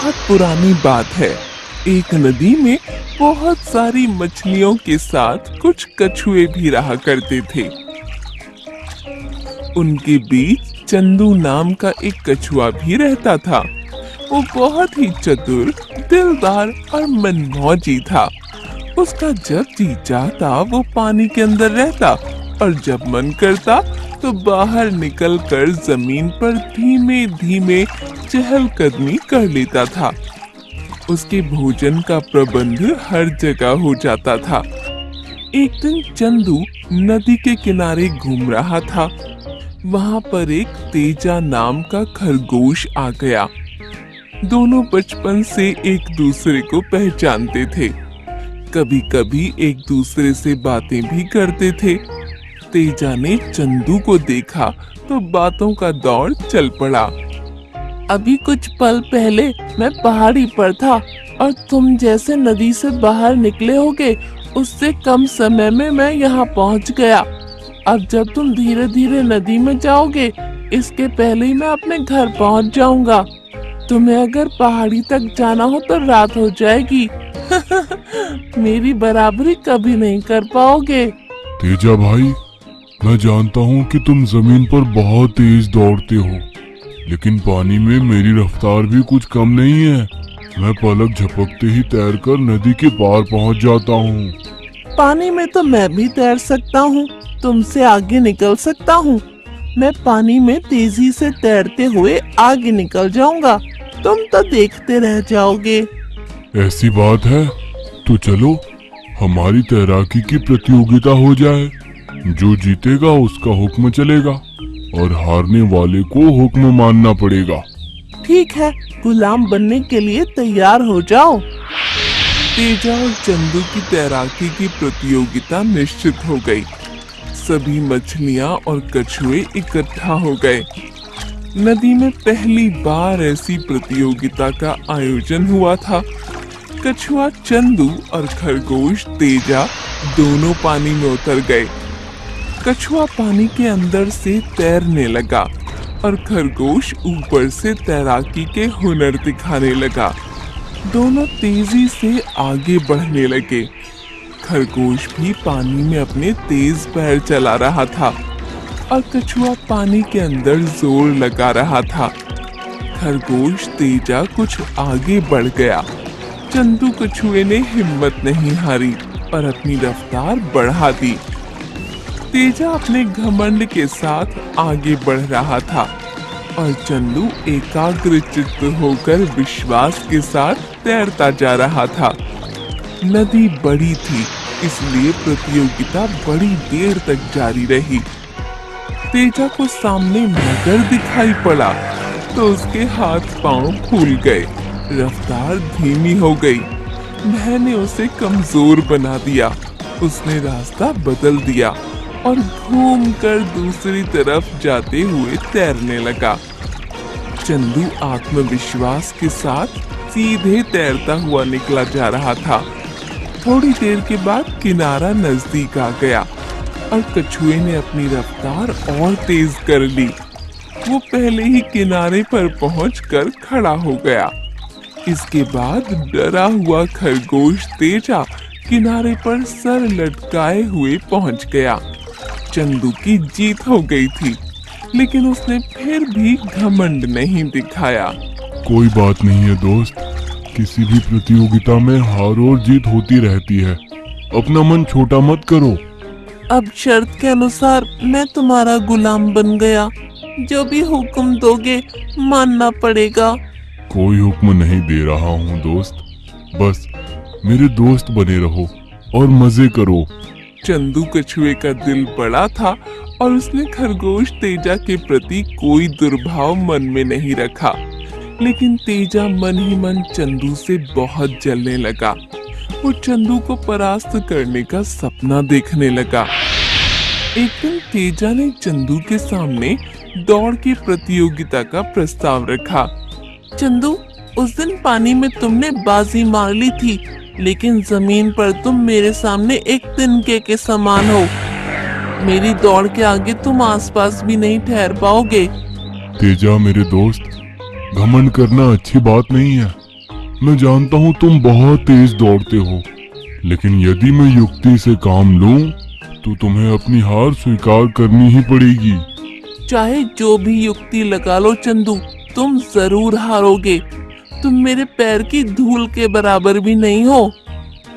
बहुत पुरानी बात है। एक नदी में बहुत सारी मछलियों के साथ कुछ कछुए भी रहा करते थे। उनके बीच चंदू नाम का एक कछुआ भी रहता था। वो बहुत ही चतुर, दिलदार और मनमौजी था। उसका जब जी चाहता वो पानी के अंदर रहता और जब मन करता तो बाहर निकलकर जमीन पर धीमे धीमे चहलकदमी कर लेता था। उसके भोजन का प्रबंध हर जगह हो जाता था। एक दिन चंदू नदी के किनारे घूम रहा था। वहां पर एक तेजा नाम का खरगोश आ गया। दोनों बचपन से एक दूसरे को पहचानते थे। कभी कभी एक दूसरे से बातें भी करते थे। तेजा ने चंदू को देखा तो बातों का दौर चल पड़ा। अभी कुछ पल पहले मैं पहाड़ी पर था और तुम जैसे नदी से बाहर निकले होगे उससे कम समय में मैं यहाँ पहुँच गया। अब जब तुम धीरे धीरे नदी में जाओगे इसके पहले ही मैं अपने घर पहुँच जाऊंगा। तुम्हें अगर पहाड़ी तक जाना हो तो रात हो जाएगी। मेरी बराबरी कभी नहीं कर पाओगे। तेजा भाई, मैं जानता हूँ कि तुम जमीन पर बहुत तेज दौड़ते हो, लेकिन पानी में मेरी रफ्तार भी कुछ कम नहीं है। मैं पलक झपकते ही तैरकर नदी के पार पहुँच जाता हूँ। पानी में तो मैं भी तैर सकता हूँ, तुमसे आगे निकल सकता हूँ। मैं पानी में तेजी से तैरते हुए आगे निकल जाऊंगा, तुम तो देखते रह जाओगे। ऐसी बात है तो चलो हमारी तैराकी की प्रतियोगिता हो जाए। जो जीतेगा उसका हुक्म चलेगा और हारने वाले को हुक्म मानना पड़ेगा। ठीक है, गुलाम बनने के लिए तैयार हो जाओ। तेजा और चंदू की तैराकी की प्रतियोगिता निश्चित हो गई। सभी मछलियां और कछुए इकट्ठा हो गए। नदी में पहली बार ऐसी प्रतियोगिता का आयोजन हुआ था। कछुआ चंदू और खरगोश तेजा दोनों पानी में उतर गए। कछुआ पानी के अंदर से तैरने लगा और खरगोश ऊपर से तैराकी के हुनर दिखाने लगा। दोनों तेजी से आगे बढ़ने लगे। खरगोश भी पानी में अपने तेज पैर चला रहा था और कछुआ पानी के अंदर जोर लगा रहा था। खरगोश तेजा कुछ आगे बढ़ गया। चंदू कछुए ने हिम्मत नहीं हारी और अपनी रफ्तार बढ़ा दी। तेजा अपने घमंड के साथ आगे बढ़ रहा था और चंदू एकाग्र चित्त होकर विश्वास के साथ तैरता जा रहा था। नदी बड़ी थी, इसलिए प्रतियोगिता बड़ी देर तक जारी रही। तेजा को सामने मगर दिखाई पड़ा तो उसके हाथ पांव फूल गए। रफ्तार धीमी हो गई। मैंने उसे कमजोर बना दिया। उसने रास्ता बदल दिया और घूमकर दूसरी तरफ जाते हुए तैरने लगा। चंदू आत्मविश्वास के साथ सीधे तैरता हुआ निकला जा रहा था। थोड़ी देर के बाद किनारा नजदीक आ गया और कछुए ने अपनी रफ्तार और तेज कर ली। वो पहले ही किनारे पर पहुंचकर खड़ा हो गया। इसके बाद डरा हुआ खरगोश तेजा किनारे पर सर लटकाए हुए पहुंच गया। चंदू की जीत हो गई थी, लेकिन उसने फिर भी घमंड नहीं दिखाया। कोई बात नहीं है दोस्त, किसी भी प्रतियोगिता में हार और जीत होती रहती है। अपना मन छोटा मत करो। अब शर्त के अनुसार मैं तुम्हारा गुलाम बन गया। जो भी हुक्म दोगे मानना पड़ेगा। कोई हुक्म नहीं दे रहा हूँ दोस्त, बस मेरे दोस्त बने रहो और मजे करो। चंदू कछुए का दिल बड़ा था और उसने खरगोश तेजा के प्रति कोई दुर्भाव मन में नहीं रखा। लेकिन तेजा मन ही मन चंदू से बहुत जलने लगा। वो चंदू को परास्त करने का सपना देखने लगा। एक दिन तेजा ने चंदू के सामने दौड़ की प्रतियोगिता का प्रस्ताव रखा। चंदू, उस दिन पानी में तुमने बाजी मार ली थी, लेकिन जमीन पर तुम मेरे सामने एक तिनके के समान हो। मेरी दौड़ के आगे तुम आसपास भी नहीं ठहर पाओगे। तेजा मेरे दोस्त, घमंड करना अच्छी बात नहीं है। मैं जानता हूँ तुम बहुत तेज दौड़ते हो, लेकिन यदि मैं युक्ति से काम लूं तो तुम्हें अपनी हार स्वीकार करनी ही पड़ेगी। चाहे जो भी युक्ति लगा लो चंदू, तुम जरूर हारोगे। तुम मेरे पैर की धूल के बराबर भी नहीं हो।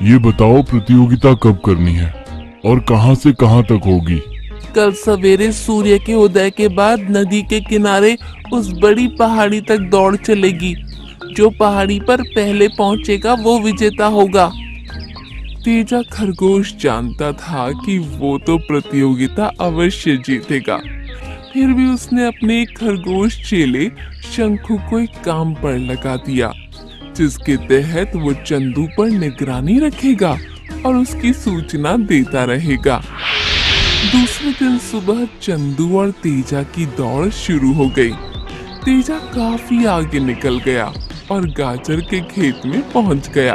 ये बताओ प्रतियोगिता कब करनी है और कहाँ से कहाँ तक होगी? कल सवेरे सूर्य के उदय के बाद नदी के किनारे उस बड़ी पहाड़ी तक दौड़ चलेगी। जो पहाड़ी पर पहले पहुंचेगा वो विजेता होगा। तेजा खरगोश जानता था कि वो तो प्रतियोगिता अवश्य जीतेगा। फिर भी उसने अपने एक खरगोश चेले शंखू को एक काम पर लगा दिया, जिसके तहत वो चंदू पर निगरानी रखेगा और उसकी सूचना देता रहेगा। दूसरे दिन सुबह चंदू और तेजा की दौड़ शुरू हो गई। तेजा काफी आगे निकल गया और गाजर के खेत में पहुंच गया।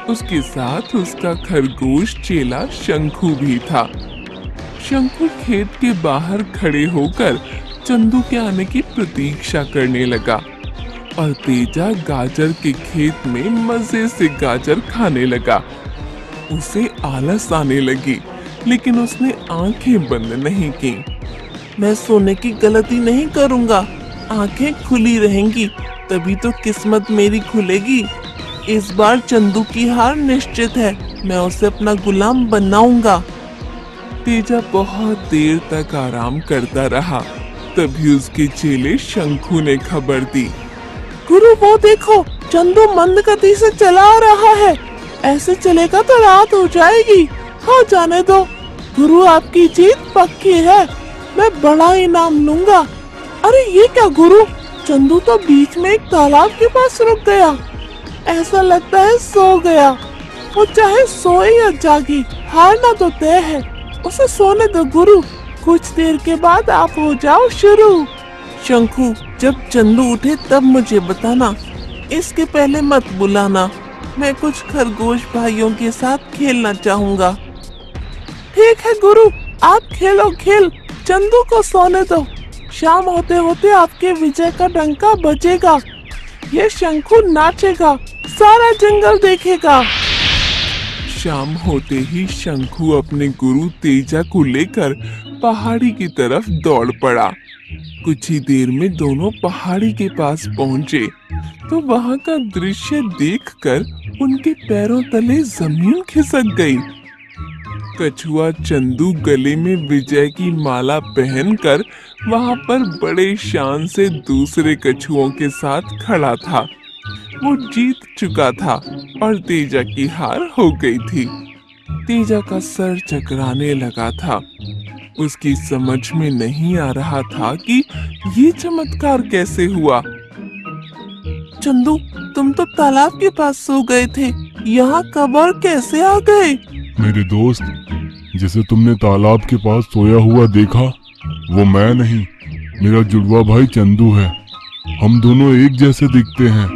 उसके साथ उसका खरगोश चेला शंखू भी था। शंखू खेत के बाहर खड़े होकर चंदू के आने की प्रतीक्षा करने लगा और तेजा गाजर के खेत में मजे से गाजर खाने लगा। उसे आलस आने लगी, लेकिन उसने आंखें बंद नहीं की। मैं सोने की गलती नहीं करूंगा, आंखें खुली रहेंगी तभी तो किस्मत मेरी खुलेगी। इस बार चंदू की हार निश्चित है, मैं उसे अपना गुलाम बनाऊंगा। तेजा बहुत देर तक आराम करता रहा। तभी उसके चेले शंखू ने खबर दी, गुरु वो देखो, चंदू मंद गति से चला आ रहा है। ऐसे चलेगा तो रात हो जाएगी। हाँ जाने दो, गुरु आपकी जीत पक्की है, मैं बड़ा इनाम लूंगा। अरे ये क्या गुरु, चंदू तो बीच में एक तालाब के पास रुक गया। ऐसा लगता है सो गया। वो चाहे सोए या जागी, हारना तो तय है। उसे सोने दो गुरु, कुछ देर के बाद आप हो जाओ शुरू। शंखू, जब चंदू उठे तब मुझे बताना, इसके पहले मत बुलाना। मैं कुछ खरगोश भाइयों के साथ खेलना चाहूंगा। ठीक है गुरु, आप खेलो खेल, चंदू को सोने दो। शाम होते होते आपके विजय का डंका बजेगा। ये शंखू नाचेगा, सारा जंगल देखेगा। शाम होते ही शंखू अपने गुरु तेजा को लेकर पहाड़ी की तरफ दौड़ पड़ा। कुछ ही देर में दोनों पहाड़ी के पास पहुंचे तो वहां का दृश्य देखकर उनके पैरों तले जमीन खिसक गई। कछुआ चंदू गले में विजय की माला पहनकर वहां पर बड़े शान से दूसरे कछुओं के साथ खड़ा था। वो जीत चुका था और तेजा की हार हो गई थी। तेजा का सर चकराने लगा था। उसकी समझ में नहीं आ रहा था कि ये चमत्कार कैसे हुआ। चंदू, तुम तो तालाब के पास सो गए थे, यहाँ कब और कैसे आ गए? मेरे दोस्त, जिसे तुमने तालाब के पास सोया हुआ देखा, वो मैं नहीं, मेरा जुड़वा भाई चंदू है। हम दोनों एक जैसे दिखते हैं।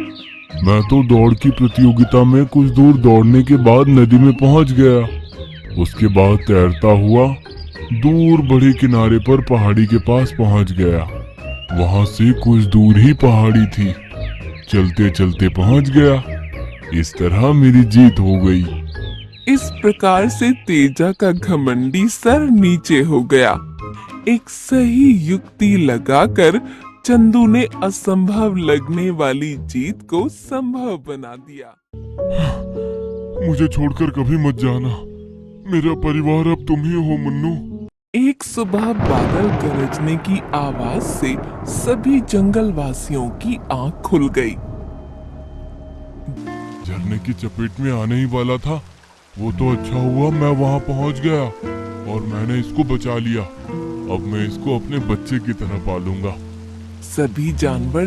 मैं तो दौड़ की प्रतियोगिता में कुछ दूर दौड़ने के बाद नदी में पहुंच गया। उसके बाद तैरता हुआ दूर बड़े किनारे पर पहाड़ी के पास पहुंच गया। वहां से कुछ दूर ही पहाड़ी थी। चलते चलते पहुंच गया। इस तरह मेरी जीत हो गई। इस प्रकार से तेजा का घमंडी सर नीचे हो गया। एक सही युक्ति लगाकर चंदू ने असंभव लगने वाली जीत को संभव बना दिया। मुझे छोड़कर कभी मत जाना, मेरा परिवार अब तुम ही हो मुन्नू। एक सुबह बादल गरजने की आवाज से सभी जंगल वासियों की आंख खुल गई। झरने की चपेट में आने ही वाला था, वो तो अच्छा हुआ मैं वहां पहुंच गया और मैंने इसको बचा लिया। अब मैं इसको अपने बच्चे की तरह पालूंगा। सभी जानवर